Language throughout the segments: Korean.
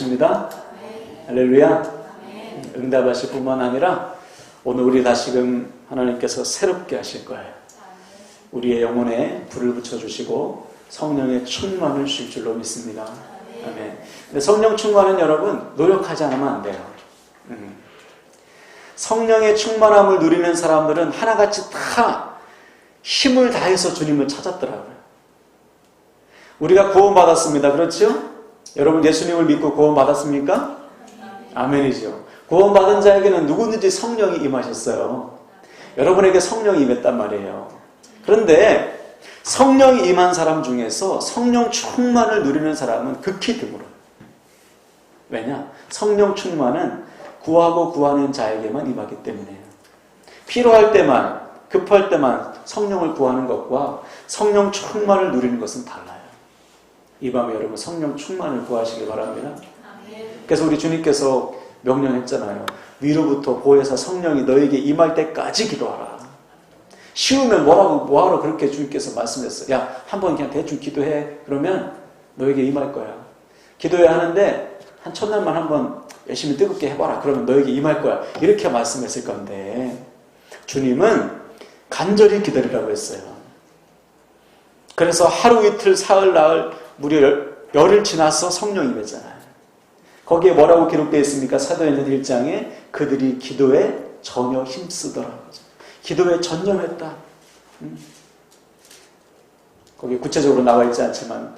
믿으십니다. 할렐루야. 응답하실 뿐만 아니라 오늘 우리 다시금 하나님께서 새롭게 하실 거예요. 우리의 영혼에 불을 붙여주시고 성령의 충만을 주실 줄로 믿습니다. 아멘. 근데 성령 충만은 여러분 노력하지 않으면 안 돼요. 성령의 충만함을 누리는 사람들은 하나같이 다 힘을 다해서 주님을 찾았더라고요. 우리가 구원받았습니다. 그렇죠? 여러분 예수님을 믿고 구원받았습니까? 아멘이죠. 구원받은 자에게는 누구든지 성령이 임하셨어요. 여러분에게 성령이 임했단 말이에요. 그런데 성령이 임한 사람 중에서 성령 충만을 누리는 사람은 극히 드물어요. 왜냐? 성령 충만은 구하고 구하는 자에게만 임하기 때문에요. 필요할 때만, 급할 때만 성령을 구하는 것과 성령 충만을 누리는 것은 달라요. 이 밤에 여러분 성령 충만을 구하시기 바랍니다. 그래서 우리 주님께서 명령했잖아요. 위로부터 보혜사 성령이 너에게 임할 때까지 기도하라. 쉬우면 뭐하러 그렇게 주님께서 말씀했어요. 야, 한번 그냥 대충 기도해. 그러면 너에게 임할 거야. 기도해야 하는데 한 첫날만 한번 열심히 뜨겁게 해봐라. 그러면 너에게 임할 거야. 이렇게 말씀했을 건데 주님은 간절히 기다리라고 했어요. 그래서 하루 이틀 사흘 나흘 무려 열흘 지나서 성령이 임했잖아요. 거기에 뭐라고 기록되어 있습니까? 사도행전 1장에 그들이 기도에 전혀 힘쓰더라고요. 기도에 전념했다. 거기 구체적으로 나와 있지 않지만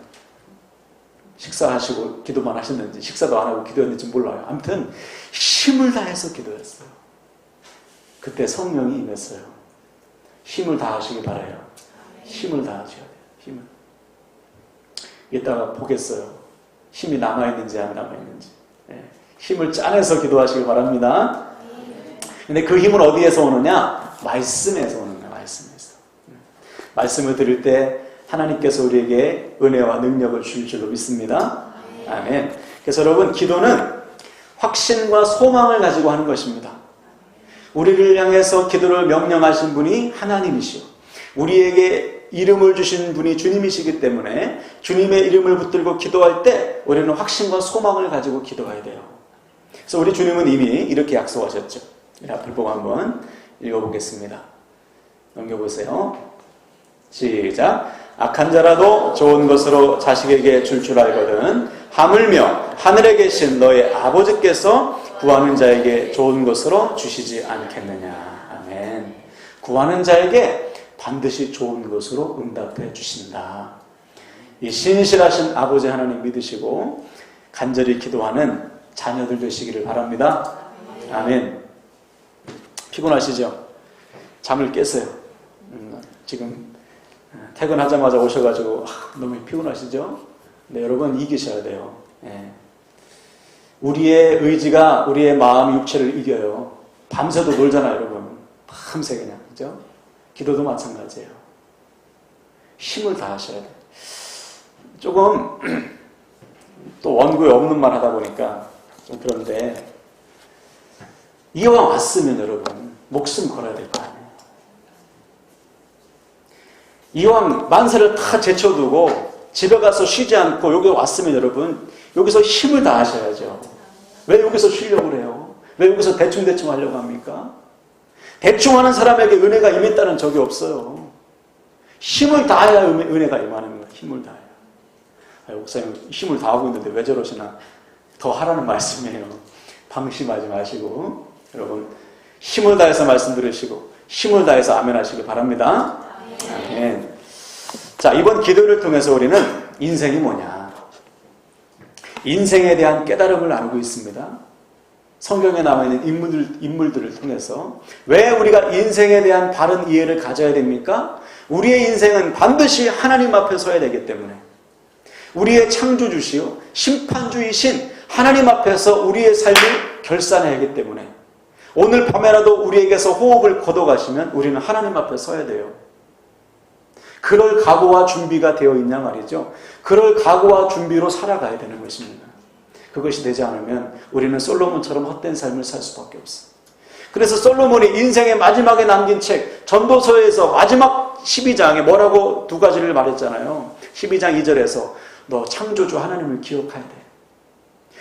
식사하시고 기도만 하셨는지 식사도 안 하고 기도했는지 몰라요. 아무튼 힘을 다해서 기도했어요. 그때 성령이 임했어요. 힘을 다하시기 바라요. 힘을 다하셔야 돼요. 힘을. 이따가 보겠어요. 힘이 남아있는지 안 남아있는지. 힘을 짜내서 기도하시기 바랍니다. 근데 그 힘은 어디에서 오느냐? 말씀에서 오는 거예요. 말씀에서. 말씀을 들을 때 하나님께서 우리에게 은혜와 능력을 주실 줄로 믿습니다. 아멘. 그래서 여러분 기도는 확신과 소망을 가지고 하는 것입니다. 우리를 향해서 기도를 명령하신 분이 하나님이시오. 우리에게 이름을 주신 분이 주님이시기 때문에 주님의 이름을 붙들고 기도할 때 우리는 확신과 소망을 가지고 기도해야 돼요. 그래서 우리 주님은 이미 이렇게 약속하셨죠. 앞을 보고 한번 읽어보겠습니다. 넘겨보세요. 시작. 악한 자라도 좋은 것으로 자식에게 줄 알거든 하물며 하늘에 계신 너의 아버지께서 구하는 자에게 좋은 것으로 주시지 않겠느냐. 아멘. 구하는 자에게 반드시 좋은 것으로 응답해 주신다. 이 신실하신 아버지 하나님 믿으시고 간절히 기도하는 자녀들 되시기를 바랍니다. 아멘. 피곤하시죠? 잠을 깼어요. 지금 퇴근하자마자 오셔가지고 너무 피곤하시죠? 근데 여러분 이기셔야 돼요. 우리의 의지가 우리의 마음 육체를 이겨요. 밤새도 놀잖아요, 여러분. 밤새 그냥, 그죠? 기도도 마찬가지예요. 힘을 다하셔야 돼요. 조금 또 원고에 없는 말 하다 보니까 좀 그런데 이왕 왔으면 여러분 목숨 걸어야 될 거 아니에요. 이왕 만세를 다 제쳐두고 집에 가서 쉬지 않고 여기 왔으면 여러분 여기서 힘을 다하셔야죠. 왜 여기서 쉬려고 그래요? 왜 여기서 대충 하려고 합니까? 대충 하는 사람에게 은혜가 임했다는 적이 없어요. 힘을 다해야 은혜가 임하는 거예요. 힘을 다해야. 목사님 힘을 다하고 있는데 왜 저러시나? 더 하라는 말씀이에요. 방심하지 마시고 여러분 힘을 다해서 말씀 들으시고 힘을 다해서 아멘 하시기 바랍니다. 아멘. 자, 이번 기도를 통해서 우리는 인생이 뭐냐? 인생에 대한 깨달음을 나누고 있습니다. 성경에 나와 있는 인물들을 통해서 왜 우리가 인생에 대한 바른 이해를 가져야 됩니까? 우리의 인생은 반드시 하나님 앞에 서야 되기 때문에 우리의 창조주시요 심판주이신 하나님 앞에서 우리의 삶을 결산해야 하기 때문에 오늘 밤에라도 우리에게서 호흡을 걷어가시면 우리는 하나님 앞에 서야 돼요. 그럴 각오와 준비가 되어 있냐 말이죠. 그럴 각오와 준비로 살아가야 되는 것입니다. 그것이 되지 않으면 우리는 솔로몬처럼 헛된 삶을 살 수밖에 없어요. 그래서 솔로몬이 인생의 마지막에 남긴 책 전도서에서 마지막 12장에 뭐라고 두 가지를 말했잖아요. 12장 2절에서 너 창조주 하나님을 기억해야 돼.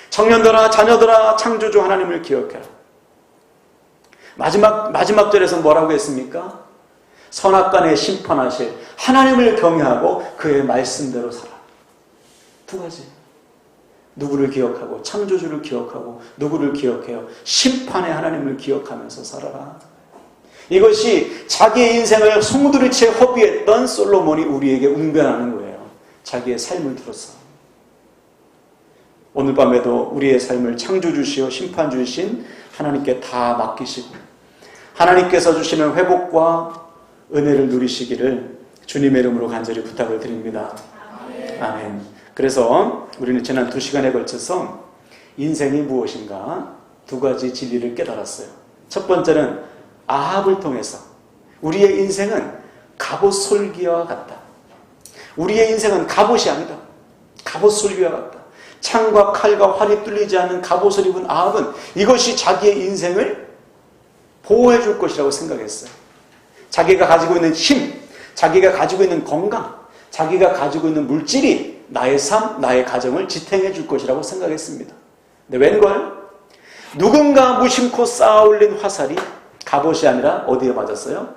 청년들아 자녀들아 창조주 하나님을 기억해라. 마지막 절에서 뭐라고 했습니까? 선악간에 심판하실 하나님을 경외하고 그의 말씀대로 살아. 두 가지. 누구를 기억하고 창조주를 기억하고 누구를 기억해요? 심판의 하나님을 기억하면서 살아라. 이것이 자기의 인생을 송두리째 허비했던 솔로몬이 우리에게 웅변하는 거예요. 자기의 삶을 들어서. 오늘 밤에도 우리의 삶을 창조주시오 심판주이신 하나님께 다 맡기시고 하나님께서 주시는 회복과 은혜를 누리시기를 주님의 이름으로 간절히 부탁을 드립니다. 아멘. 그래서 우리는 지난 2시간에 걸쳐서 인생이 무엇인가 두 가지 진리를 깨달았어요. 첫 번째는 아합을 통해서 우리의 인생은 갑옷 솔기와 같다. 우리의 인생은 갑옷이 아니다. 갑옷 솔기와 같다. 창과 칼과 활이 뚫리지 않는 갑옷을 입은 아합은 이것이 자기의 인생을 보호해 줄 것이라고 생각했어요. 자기가 가지고 있는 힘, 자기가 가지고 있는 건강, 자기가 가지고 있는 물질이 나의 삶, 나의 가정을 지탱해 줄 것이라고 생각했습니다. 근데 웬걸? 누군가 무심코 쌓아 올린 화살이 갑옷이 아니라 어디에 맞았어요?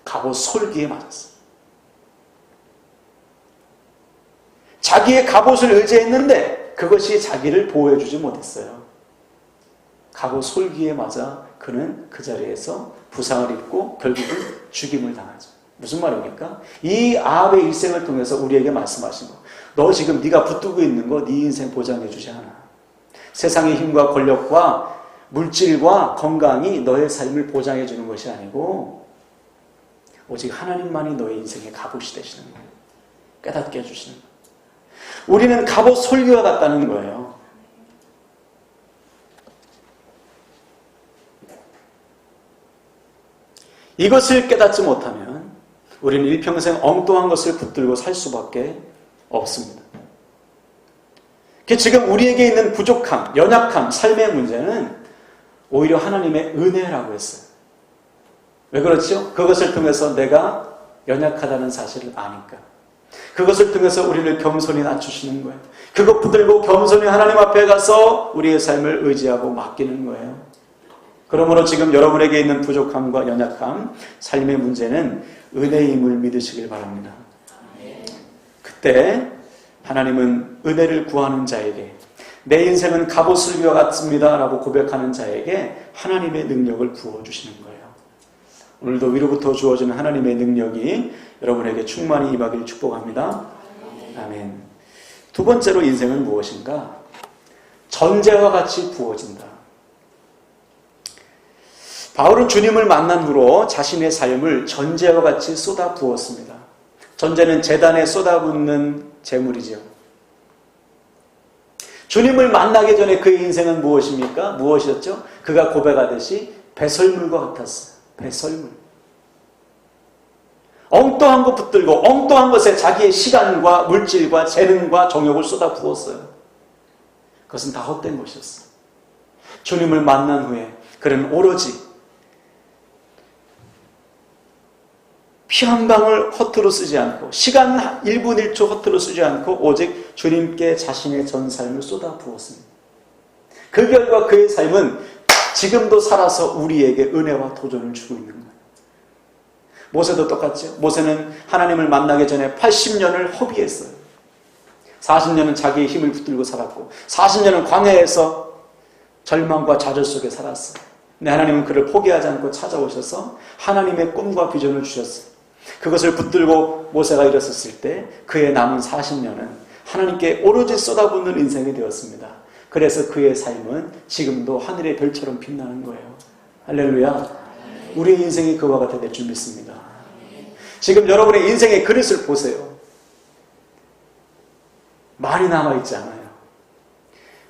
갑옷 솔기에 맞았어요. 자기의 갑옷을 의지했는데 그것이 자기를 보호해 주지 못했어요. 갑옷 솔기에 맞아 그는 그 자리에서 부상을 입고 결국은 죽임을 당하죠. 무슨 말입니까? 이 아합의 일생을 통해서 우리에게 말씀하신 거. 너 지금 네가 붙들고 있는 거 네 인생 보장해 주지 않아. 세상의 힘과 권력과 물질과 건강이 너의 삶을 보장해 주는 것이 아니고 오직 하나님만이 너의 인생의 갑옷이 되시는 거예요. 깨닫게 해주시는 거예요. 우리는 갑옷 솔기와 같다는 거예요. 이것을 깨닫지 못하면 우리는 일평생 엉뚱한 것을 붙들고 살 수밖에 없습니다. 지금 우리에게 있는 부족함, 연약함, 삶의 문제는 오히려 하나님의 은혜라고 했어요. 왜 그렇죠? 그것을 통해서 내가 연약하다는 사실을 아니까. 그것을 통해서 우리를 겸손히 낮추시는 거예요. 그것 붙들고 겸손히 하나님 앞에 가서 우리의 삶을 의지하고 맡기는 거예요. 그러므로 지금 여러분에게 있는 부족함과 연약함, 삶의 문제는 은혜임을 믿으시길 바랍니다. 그때 하나님은 은혜를 구하는 자에게 내 인생은 갑옷슬기와 같습니다 라고 고백하는 자에게 하나님의 능력을 부어주시는 거예요. 오늘도 위로부터 주어지는 하나님의 능력이 여러분에게 충만히 임하기를 축복합니다. 아멘. 두 번째로 인생은 무엇인가? 전제와 같이 부어진다. 바울은 주님을 만난 후로 자신의 삶을 전제와 같이 쏟아 부었습니다. 전제는 제단에 쏟아붓는 재물이죠. 주님을 만나기 전에 그의 인생은 무엇입니까? 무엇이었죠? 그가 고백하듯이 배설물과 같았어요. 배설물. 엉뚱한 것 붙들고 엉뚱한 것에 자기의 시간과 물질과 재능과 정욕을 쏟아 부었어요. 그것은 다 헛된 것이었어요. 주님을 만난 후에 그는 오로지 피 한 방울 허투루 쓰지 않고 시간 1분 1초 허투루 쓰지 않고 오직 주님께 자신의 전 삶을 쏟아 부었습니다. 그 결과 그의 삶은 지금도 살아서 우리에게 은혜와 도전을 주고 있는 거예요. 모세도 똑같죠. 모세는 하나님을 만나기 전에 80년을 허비했어요. 40년은 자기의 힘을 붙들고 살았고 40년은 광야에서 절망과 좌절 속에 살았어요. 근데 하나님은 그를 포기하지 않고 찾아오셔서 하나님의 꿈과 비전을 주셨어요. 그것을 붙들고 모세가 일어섰을 때 그의 남은 40년은 하나님께 오로지 쏟아붓는 인생이 되었습니다. 그래서 그의 삶은 지금도 하늘의 별처럼 빛나는 거예요. 할렐루야. 우리의 인생이 그와 같아 될 줄 믿습니다. 지금 여러분의 인생의 그릇을 보세요. 많이 남아있지 않아요.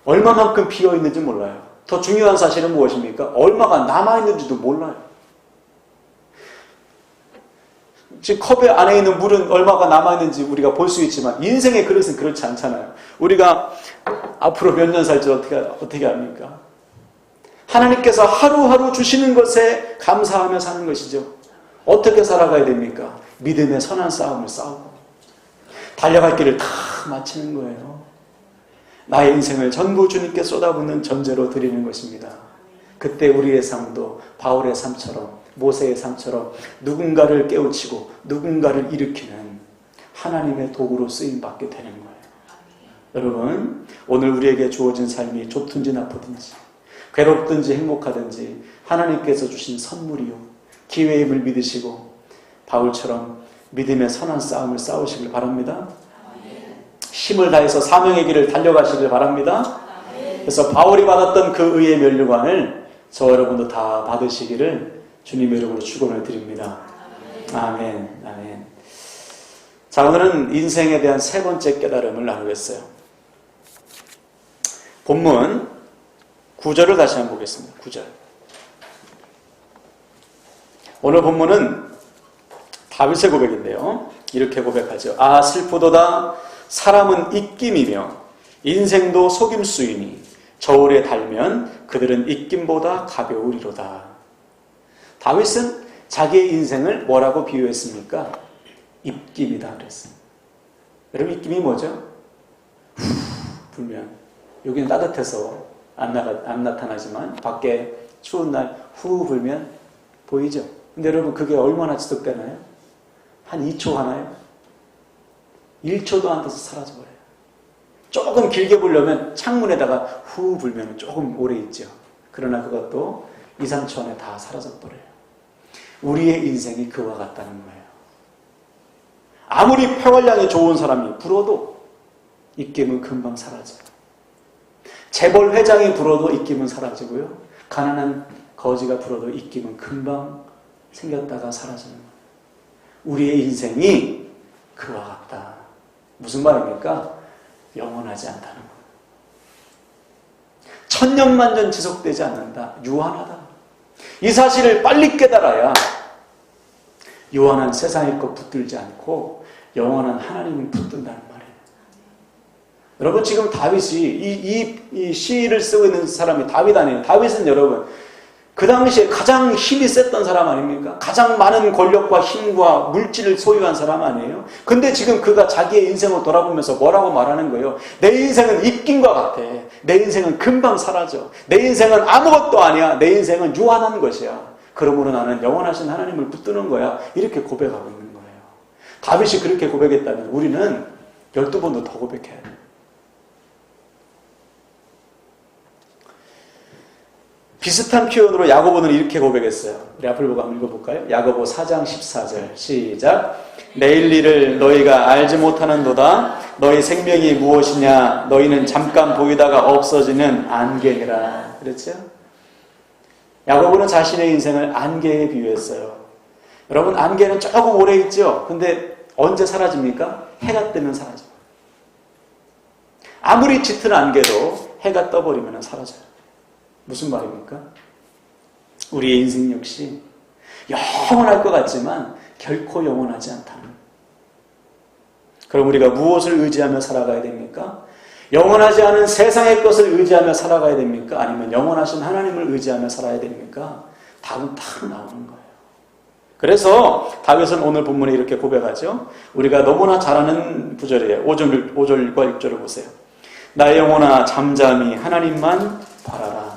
얼마만큼 비어있는지 몰라요. 더 중요한 사실은 무엇입니까? 얼마가 남아있는지도 몰라요. 지금 컵에 안에 있는 물은 얼마가 남아있는지 우리가 볼 수 있지만 인생의 그릇은 그렇지 않잖아요. 우리가 앞으로 몇 년 살지 어떻게 합니까? 하나님께서 하루하루 주시는 것에 감사하며 사는 것이죠. 어떻게 살아가야 됩니까? 믿음의 선한 싸움을 싸우고 달려갈 길을 다 마치는 거예요. 나의 인생을 전부 주님께 쏟아붓는 전제로 드리는 것입니다. 그때 우리의 삶도 바울의 삶처럼 모세의 삶처럼 누군가를 깨우치고 누군가를 일으키는 하나님의 도구로 쓰임받게 되는 거예요. 여러분, 오늘 우리에게 주어진 삶이 좋든지 나쁘든지 괴롭든지 행복하든지 하나님께서 주신 선물이요 기회임을 믿으시고 바울처럼 믿음의 선한 싸움을 싸우시길 바랍니다. 힘을 다해서 사명의 길을 달려가시길 바랍니다. 그래서 바울이 받았던 그 의의 면류관을 저 여러분도 다 받으시기를 주님의 이름으로 축원을 드립니다. 아멘. 아멘. 자, 오늘은 인생에 대한 세 번째 깨달음을 나누겠어요. 본문 9절을 다시 한번 보겠습니다. 9절. 오늘 본문은 다윗의 고백인데요. 이렇게 고백하죠. 아, 슬프도다. 사람은 입김이며 인생도 속임수이니 저울에 달면 그들은 입김보다 가벼우리로다. 다윗은 자기의 인생을 뭐라고 비유했습니까? 입김이다 그랬어요. 여러분, 입김이 뭐죠? 후 불면, 여기는 따뜻해서 안 나타나지만 밖에 추운 날 후 불면 보이죠? 근데 여러분, 그게 얼마나 지속되나요? 한 2초 하나요? 1초도 안 돼서 사라져버려요. 조금 길게 불려면 창문에다가 후 불면 조금 오래 있죠. 그러나 그것도 2, 3초 안에 다 사라져버려요. 우리의 인생이 그와 같다는 거예요. 아무리 폐활량이 좋은 사람이 불어도 입김은 금방 사라져요. 재벌 회장이 불어도 입김은 사라지고요. 가난한 거지가 불어도 입김은 금방 생겼다가 사라지는 거예요. 우리의 인생이 그와 같다. 무슨 말입니까? 영원하지 않다는 거예요. 천년만년 지속되지 않는다. 유한하다. 이 사실을 빨리 깨달아야 유한한 세상의 것 붙들지 않고 영원한 하나님을 붙든다는 말이에요. 여러분, 지금 다윗이 이 시를 쓰고 있는 사람이 다윗 아니에요. 다윗은 여러분 그 당시에 가장 힘이 셌던 사람 아닙니까? 가장 많은 권력과 힘과 물질을 소유한 사람 아니에요? 근데 지금 그가 자기의 인생을 돌아보면서 뭐라고 말하는 거예요? 내 인생은 입김과 같아. 내 인생은 금방 사라져. 내 인생은 아무것도 아니야. 내 인생은 유한한 것이야. 그러므로 나는 영원하신 하나님을 붙드는 거야. 이렇게 고백하고 있는 거예요. 다윗이 그렇게 고백했다면 우리는 12번도 더 고백해야 돼요. 비슷한 표현으로 야고보는 이렇게 고백했어요. 우리 앞을 보고 한번 읽어볼까요? 야고보 4장 14절 시작. 내일 일을 너희가 알지 못하는도다. 너희 생명이 무엇이냐? 너희는 잠깐 보이다가 없어지는 안개니라. 그렇죠? 야고보는 자신의 인생을 안개에 비유했어요. 여러분, 안개는 조금 오래 있죠? 근데 언제 사라집니까? 해가 뜨면 사라져요. 아무리 짙은 안개도 해가 떠버리면 사라져요. 무슨 말입니까? 우리의 인생 역시 영원할 것 같지만 결코 영원하지 않다는. 그럼 우리가 무엇을 의지하며 살아가야 됩니까? 영원하지 않은 세상의 것을 의지하며 살아가야 됩니까? 아니면 영원하신 하나님을 의지하며 살아야 됩니까? 답은 딱 나오는 거예요. 그래서 다윗은 오늘 본문에 이렇게 고백하죠. 우리가 너무나 잘 아는 구절이에요. 5절과 6절을 보세요. 나의 영혼아 잠잠히 하나님만 바라라.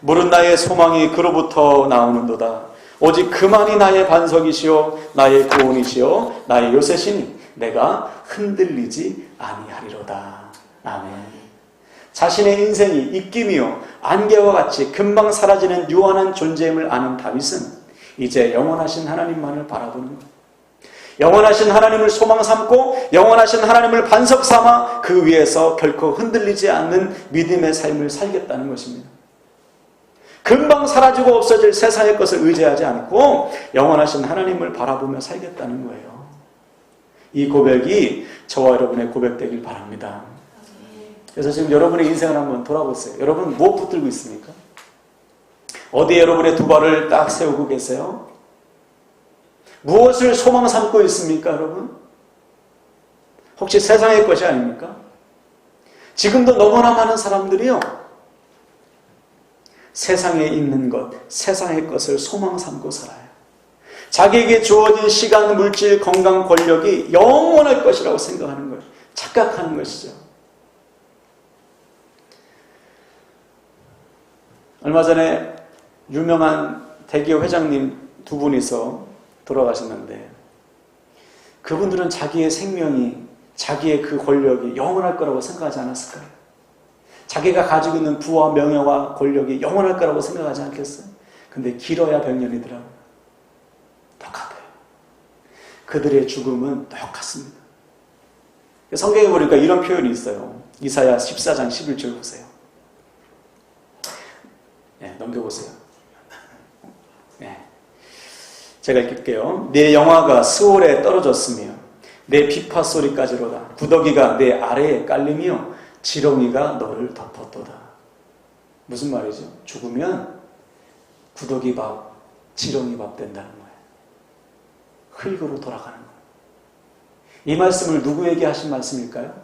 물은 나의 소망이 그로부터 나오는도다. 오직 그만이 나의 반석이시오 나의 구원이시오 나의 요새시니 내가 흔들리지 아니하리로다. 아멘. 자신의 인생이 입김이요 안개와 같이 금방 사라지는 유한한 존재임을 아는 다윗은 이제 영원하신 하나님만을 바라보는 거예요. 영원하신 하나님을 소망 삼고 영원하신 하나님을 반석 삼아 그 위에서 결코 흔들리지 않는 믿음의 삶을 살겠다는 것입니다. 금방 사라지고 없어질 세상의 것을 의지하지 않고 영원하신 하나님을 바라보며 살겠다는 거예요. 이 고백이 저와 여러분의 고백되길 바랍니다. 그래서 지금 여러분의 인생을 한번 돌아보세요. 여러분 무엇 붙들고 있습니까? 어디에 여러분의 두 발을 딱 세우고 계세요? 무엇을 소망 삼고 있습니까, 여러분? 혹시 세상의 것이 아닙니까? 지금도 너무나 많은 사람들이요. 세상에 있는 것, 세상의 것을 소망 삼고 살아요. 자기에게 주어진 시간, 물질, 건강, 권력이 영원할 것이라고 생각하는 거예요. 착각하는 것이죠. 얼마 전에 유명한 대기업 회장님 두 분이서 돌아가셨는데 그분들은 자기의 생명이, 자기의 그 권력이 영원할 거라고 생각하지 않았을까요? 자기가 가지고 있는 부와 명예와 권력이 영원할 거라고 생각하지 않겠어요? 근데 길어야 100년이더라고요. 똑같아요. 그들의 죽음은 똑같습니다. 성경에 보니까 이런 표현이 있어요. 이사야 14장 11절 보세요. 네, 넘겨보세요. 네. 제가 읽을게요. 내 영화가 스올에 떨어졌으며 내 비파 소리까지로다. 구더기가 내 아래에 깔리며 지렁이가 너를 덮었도다. 무슨 말이죠? 죽으면 구더기 밥, 지렁이 밥 된다는 거예요. 흙으로 돌아가는 거예요. 이 말씀을 누구에게 하신 말씀일까요?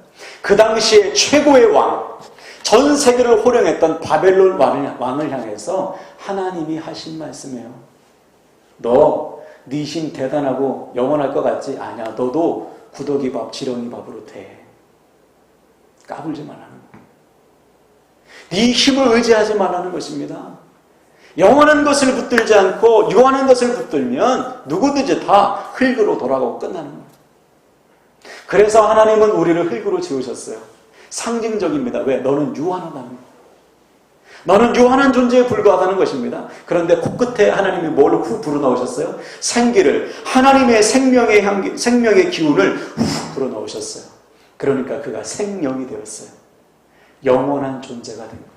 그 당시에 최고의 왕, 전 세계를 호령했던 바벨론 왕을 향해서 하나님이 하신 말씀이에요. 너 네 힘 대단하고 영원할 것 같지? 아니야. 너도 구더기밥, 지렁이밥으로 돼. 까불지 말라는 거예요. 네 힘을 의지하지 말라는 것입니다. 영원한 것을 붙들지 않고 유한한 것을 붙들면 누구든지 다 흙으로 돌아가고 끝나는 거예요. 그래서 하나님은 우리를 흙으로 지으셨어요. 상징적입니다. 왜? 너는 유한하다는 거예요. 너는 유한한 존재에 불과하다는 것입니다. 그런데 코끝에 하나님이 뭘 후 불어넣으셨어요? 생기를, 하나님의 생명의 향기, 생명의 기운을 후 불어넣으셨어요. 그러니까 그가 생명이 되었어요. 영원한 존재가 된 거예요.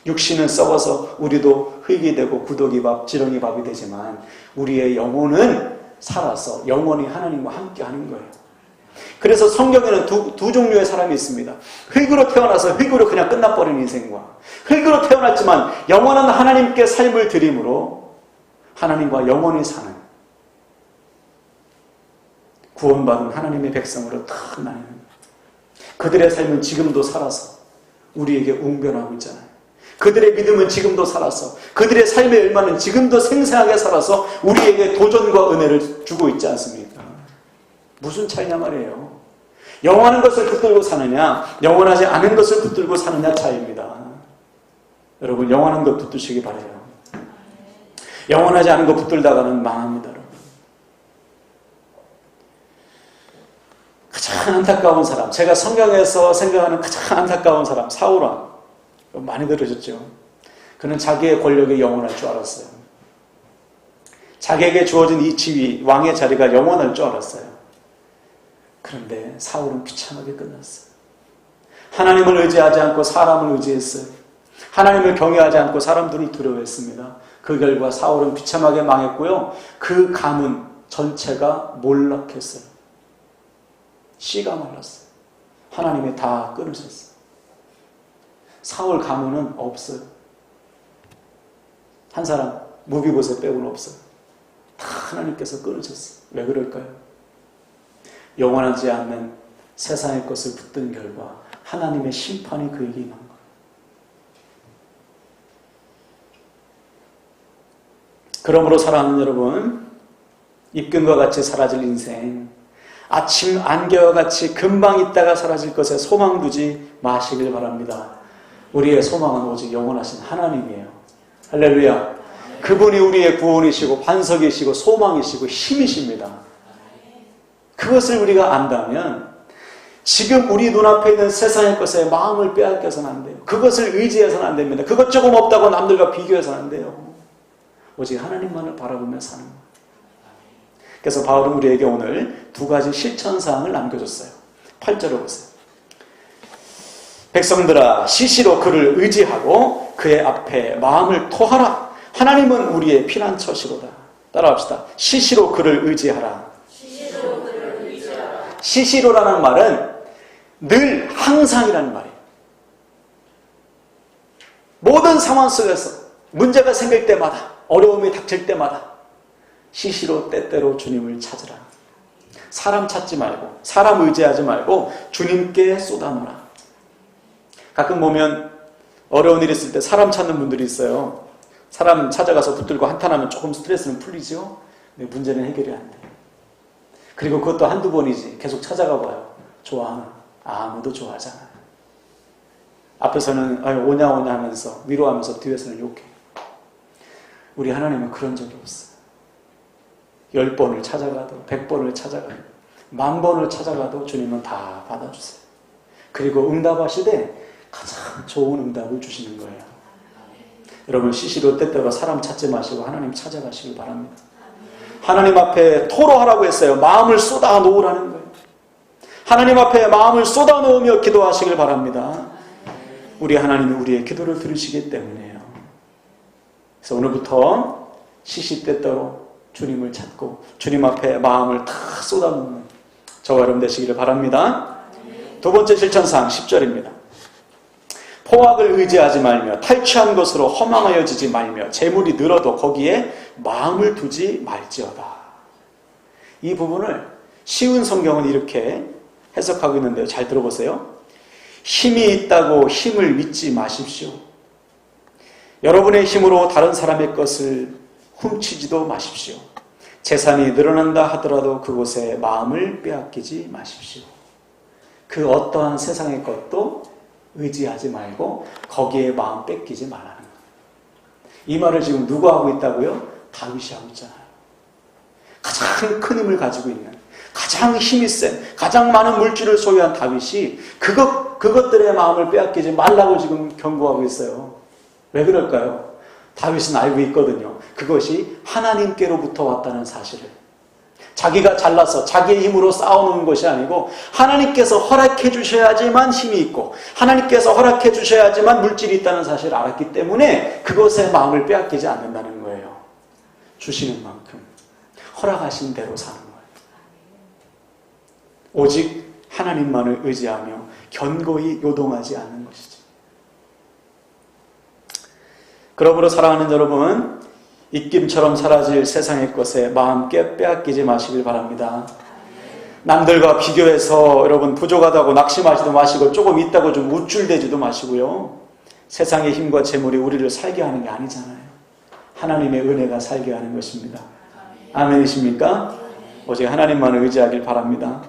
육신은 썩어서 우리도 흙이 되고 구더기밥, 지렁이밥이 되지만 우리의 영혼은 살아서 영원히 하나님과 함께 하는 거예요. 그래서 성경에는 두 종류의 사람이 있습니다. 흙으로 태어나서 흙으로 그냥 끝나버린 인생과 흙으로 태어났지만 영원한 하나님께 삶을 드림으로 하나님과 영원히 사는 구원받은 하나님의 백성으로 탁 나뉘는 거예요. 그들의 삶은 지금도 살아서 우리에게 웅변하고 있잖아요. 그들의 믿음은 지금도 살아서 그들의 삶의 열망은 지금도 생생하게 살아서 우리에게 도전과 은혜를 주고 있지 않습니까? 무슨 차이냐 말이에요. 영원한 것을 붙들고 사느냐 영원하지 않은 것을 붙들고 사느냐 차이입니다. 여러분 영원한 것 붙드시기 바라요. 영원하지 않은 것 붙들다가는 망합니다. 여러분. 가장 안타까운 사람, 제가 성경에서 생각하는 가장 안타까운 사람 사울왕 많이 들으셨죠? 그는 자기의 권력이 영원할 줄 알았어요. 자기에게 주어진 이 지위, 왕의 자리가 영원할 줄 알았어요. 그런데 사울은 비참하게 끝났어요. 하나님을 의지하지 않고 사람을 의지했어요. 하나님을 경외하지 않고 사람들을 두려워했습니다. 그 결과 사울은 비참하게 망했고요. 그 가문 전체가 몰락했어요. 씨가 말랐어요. 하나님이 다 끊으셨어요. 사울 가문은 없어요. 한 사람 무비보셋 빼고는 없어요. 다 하나님께서 끊으셨어요. 왜 그럴까요? 영원하지 않는 세상의 것을 붙든 결과 하나님의 심판이 그에게 임한 거예요. 그러므로 사랑하는 여러분, 입금과 같이 사라질 인생, 아침 안개와 같이 금방 있다가 사라질 것에 소망 두지 마시길 바랍니다. 우리의 소망은 오직 영원하신 하나님이에요. 할렐루야. 그분이 우리의 구원이시고 반석이시고 소망이시고 힘이십니다. 그것을 우리가 안다면 지금 우리 눈앞에 있는 세상의 것에 마음을 빼앗겨서는 안 돼요. 그것을 의지해서는 안 됩니다. 그것 조금 없다고 남들과 비교해서는 안 돼요. 오직 하나님만을 바라보며 사는 거예요. 그래서 바울은 우리에게 오늘 두 가지 실천사항을 남겨줬어요. 8절을 보세요. 백성들아 시시로 그를 의지하고 그의 앞에 마음을 토하라. 하나님은 우리의 피난처시로다. 따라합시다. 시시로 그를 의지하라. 시시로라는 말은 늘 항상이라는 말이에요. 모든 상황 속에서 문제가 생길 때마다 어려움이 닥칠 때마다 시시로 때때로 주님을 찾으라. 사람 찾지 말고 사람 의지하지 말고 주님께 쏟아놓으라. 가끔 보면 어려운 일 있을 때 사람 찾는 분들이 있어요. 사람 찾아가서 붙들고 한탄하면 조금 스트레스는 풀리죠. 근데 문제는 해결이 안 돼요. 그리고 그것도 한두 번이지 계속 찾아가 봐요. 좋아하나? 아무도 좋아하잖아요. 앞에서는 오냐 오냐 하면서 위로하면서 뒤에서는 욕해. 우리 하나님은 그런 적이 없어요. 10번을 찾아가도 100번을 찾아가도 10,000번을 찾아가도 주님은 다 받아주세요. 그리고 응답하실 때 가장 좋은 응답을 주시는 거예요. 여러분 시시로 때때로 사람 찾지 마시고 하나님 찾아가시길 바랍니다. 하나님 앞에 토로하라고 했어요. 마음을 쏟아 놓으라는 거예요. 하나님 앞에 마음을 쏟아 놓으며 기도하시길 바랍니다. 우리 하나님이 우리의 기도를 들으시기 때문에요. 그래서 오늘부터 시시때때로 주님을 찾고 주님 앞에 마음을 다 쏟아놓는 저와 여러분 되시기를 바랍니다. 두 번째 실천사항 10절입니다. 포악을 의지하지 말며 탈취한 것으로 허망하여지지 말며 재물이 늘어도 거기에 마음을 두지 말지어다. 이 부분을 쉬운 성경은 이렇게 해석하고 있는데요. 잘 들어보세요. 힘이 있다고 힘을 믿지 마십시오. 여러분의 힘으로 다른 사람의 것을 훔치지도 마십시오. 재산이 늘어난다 하더라도 그곳에 마음을 빼앗기지 마십시오. 그 어떠한 세상의 것도 의지하지 말고 거기에 마음 뺏기지 말라는 거예요. 이 말을 지금 누가 하고 있다고요? 다윗이 하고 있잖아요. 가장 큰 힘을 가지고 있는, 가장 힘이 센, 가장 많은 물질을 소유한 다윗이 그것들의 마음을 빼앗기지 말라고 지금 경고하고 있어요. 왜 그럴까요? 다윗은 알고 있거든요. 그것이 하나님께로부터 왔다는 사실을. 자기가 잘나서 자기의 힘으로 쌓아놓은 것이 아니고 하나님께서 허락해 주셔야지만 힘이 있고 하나님께서 허락해 주셔야지만 물질이 있다는 사실을 알았기 때문에 그것에 마음을 빼앗기지 않는다는 거예요. 주시는 만큼 허락하신 대로 사는 거예요. 오직 하나님만을 의지하며 견고히 요동하지 않는 것이죠. 그러므로 사랑하는 여러분, 입김처럼 사라질 세상의 것에 마음 빼앗기지 마시길 바랍니다. 남들과 비교해서 여러분 부족하다고 낙심하지도 마시고 조금 있다고 좀 우쭐대지도 마시고요. 세상의 힘과 재물이 우리를 살게 하는 게 아니잖아요. 하나님의 은혜가 살게 하는 것입니다. 아멘이십니까? 오직 하나님만을 의지하길 바랍니다.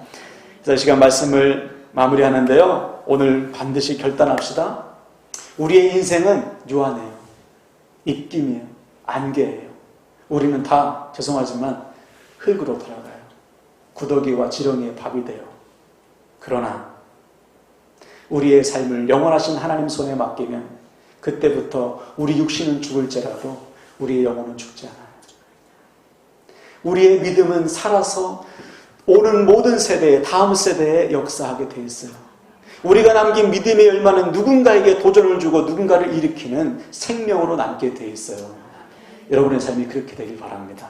그래서 이 시간 말씀을 마무리하는데요. 오늘 반드시 결단합시다. 우리의 인생은 유한해요. 입김이에요. 안개예요. 우리는 다 죄송하지만 흙으로 돌아가요. 구더기와 지렁이의 밥이 돼요. 그러나 우리의 삶을 영원하신 하나님 손에 맡기면 그때부터 우리 육신은 죽을지라도 우리의 영혼은 죽지 않아요. 우리의 믿음은 살아서 오는 모든 세대에, 다음 세대에 역사하게 돼 있어요. 우리가 남긴 믿음의 열매는 누군가에게 도전을 주고 누군가를 일으키는 생명으로 남게 돼 있어요. 여러분의 삶이 그렇게 되길 바랍니다.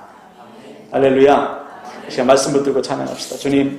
할렐루야. 시간 말씀 붙들고 찬양합시다. 주님,